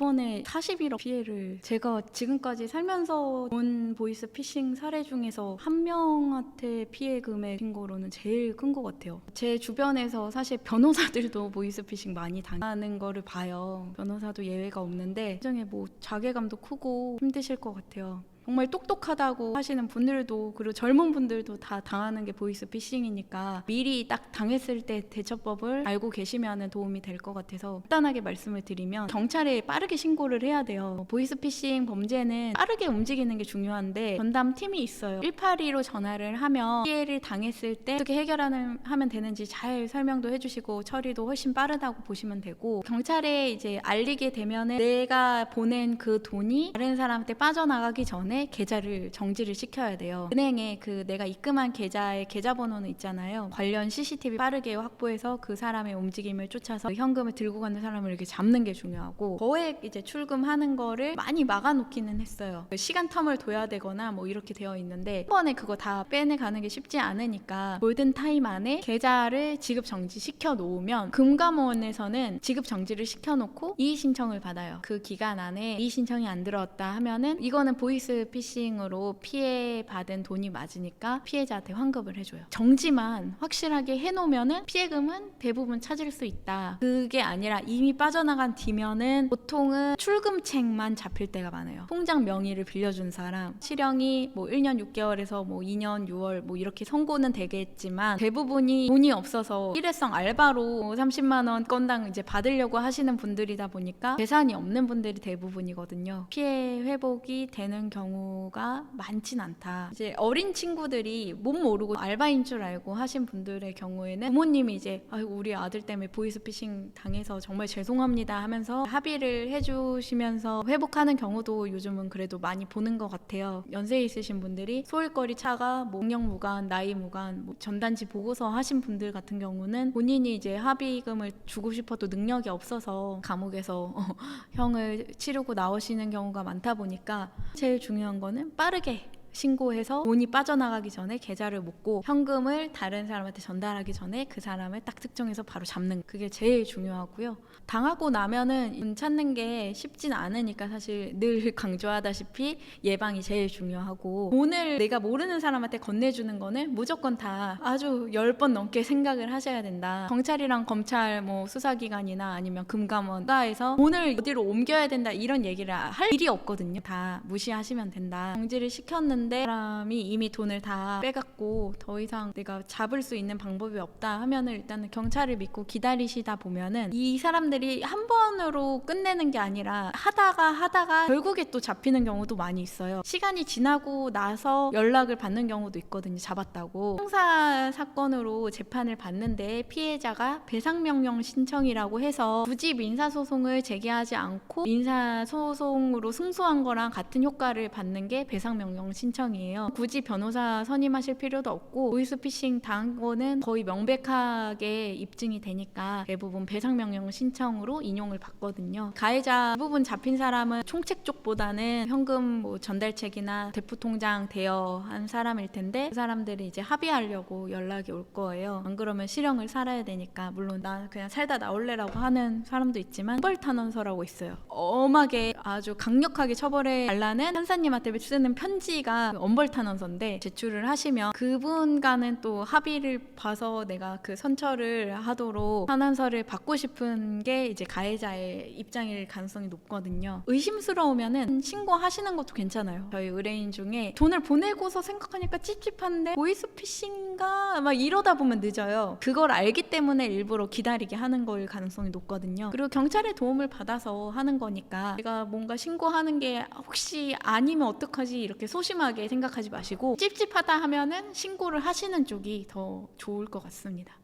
이번에 41억 피해를 제가 지금까지 살면서 본 보이스 피싱 사례 중에서 한 명한테 피해 금액 신고로는 제일 큰 것 같아요. 제 주변에서 사실 변호사들도 보이스 피싱 많이 당하는 거를 봐요. 변호사도 예외가 없는데 굉장히 뭐 자괴감도 크고 힘드실 것 같아요. 정말 똑똑하다고 하시는 분들도 그리고 젊은 분들도 다 당하는 게 보이스피싱이니까 미리 딱 당했을 때 대처법을 알고 계시면 도움이 될 것 같아서 간단하게 말씀을 드리면 경찰에 빠르게 신고를 해야 돼요. 보이스피싱 범죄는 빠르게 움직이는 게 중요한데 전담팀이 있어요. 182로 전화를 하면 피해를 당했을 때 어떻게 하면 되는지 잘 설명도 해주시고 처리도 훨씬 빠르다고 보시면 되고 경찰에 이제 알리게 되면은 내가 보낸 그 돈이 다른 사람한테 빠져나가기 전에 계좌를 정지를 시켜야 돼요. 은행에 그 내가 입금한 계좌의 계좌번호는 있잖아요. 관련 CCTV 빠르게 확보해서 그 사람의 움직임을 쫓아서 현금을 들고 가는 사람을 이렇게 잡는 게 중요하고 거액 이제 출금하는 거를 많이 막아놓기는 했어요. 시간 텀을 둬야 되거나 뭐 이렇게 되어 있는데 한 번에 그거 다 빼내가는 게 쉽지 않으니까 골든 타임 안에 계좌를 지급 정지시켜 놓으면 금감원에서는 지급 정지를 시켜놓고 이의 신청을 받아요. 그 기간 안에 이의 신청이 안 들어왔다 하면은 이거는 보이스 피싱으로 피해받은 돈이 맞으니까 피해자한테 환급을 해줘요. 정지만 확실하게 해놓으면은 피해금은 대부분 찾을 수 있다. 그게 아니라 이미 빠져나간 뒤면은 보통은 출금책만 잡힐 때가 많아요. 통장 명의를 빌려준 사람 실형이 뭐 1년 6개월에서 뭐 2년 6월 뭐 이렇게 선고는 되겠지만 대부분이 돈이 없어서 일회성 알바로 30만 원 건당 이제 받으려고 하시는 분들이다 보니까 재산이 없는 분들이 대부분이거든요. 피해 회복이 되는 경우가 많진 않다. 이제 어린 친구들이 못 모르고 알바인 줄 알고 하신 분들의 경우에는 부모님이 이제 아이고 우리 아들 때문에 보이스피싱 당해서 정말 죄송합니다 하면서 합의를 해주시면서 회복하는 경우도 요즘은 그래도 많이 보는 것 같아요. 연세 있으신 분들이 소일거리 차가 뭐 학력 무관, 나이 무관, 뭐 전단지 보고서 하신 분들 같은 경우는 본인이 이제 합의금을 주고 싶어도 능력이 없어서 감옥에서 형을 치르고 나오시는 경우가 많다 보니까 제일 중요한 거는 빠르게 신고해서 돈이 빠져나가기 전에 계좌를 묻고 현금을 다른 사람한테 전달하기 전에 그 사람을 딱 특정해서 바로 잡는 그게 제일 중요하고요. 당하고 나면은 돈 찾는 게 쉽진 않으니까 사실 늘 강조하다시피 예방이 제일 중요하고 돈을 내가 모르는 사람한테 건네주는 거는 무조건 다 아주 10번 넘게 생각을 하셔야 된다. 경찰이랑 검찰 뭐 수사기관이나 아니면 금감원가에서 돈을 어디로 옮겨야 된다 이런 얘기를 할 일이 없거든요. 다 무시하시면 된다. 정지를 시켰는데 사람이 이미 돈을 다 빼갔고 더 이상 내가 잡을 수 있는 방법이 없다 하면은 일단은 경찰을 믿고 기다리시다 보면은 이 사람들이 한 번으로 끝내는 게 아니라 하다가 결국에 또 잡히는 경우도 많이 있어요. 시간이 지나고 나서 연락을 받는 경우도 있거든요. 잡았다고. 형사 사건으로 재판을 받는데 피해자가 배상명령 신청이라고 해서 굳이 민사소송을 제기하지 않고 민사소송으로 승소한 거랑 같은 효과를 받는 게 배상명령 신청이에요. 굳이 변호사 선임하실 필요도 없고 보이스피싱 당한 거는 거의 명백하게 입증이 되니까 대부분 배상명령 신청으로 인용을 받거든요. 가해자 대부분 잡힌 사람은 총책 쪽보다는 현금 뭐 전달책이나 대포통장 대여한 사람일 텐데 그 사람들이 이제 합의하려고 연락이 올 거예요. 안 그러면 실형을 살아야 되니까 물론 나 그냥 살다 나올래라고 하는 사람도 있지만 형벌탄원서라고 있어요. 엄하게 아주 강력하게 처벌해 달라는 판사님한테 쓰는 편지가 엄벌탄원서인데 제출을 하시면 그분과는 또 합의를 봐서 내가 그 선처를 하도록 탄원서를 받고 싶은 게 이제 가해자의 입장일 가능성이 높거든요. 의심스러우면은 신고하시는 것도 괜찮아요. 저희 의뢰인 중에 돈을 보내고서 생각하니까 찝찝한데 보이스피싱인가 막 이러다 보면 늦어요. 그걸 알기 때문에 일부러 기다리게 하는 거일 가능성이 높거든요. 그리고 경찰의 도움을 받아서 하는 거니까 내가 뭔가 신고하는 게 혹시 아니면 어떡하지 이렇게 소심하게 생각하지 마시고 찝찝하다 하면은 신고를 하시는 쪽이 더 좋을 것 같습니다.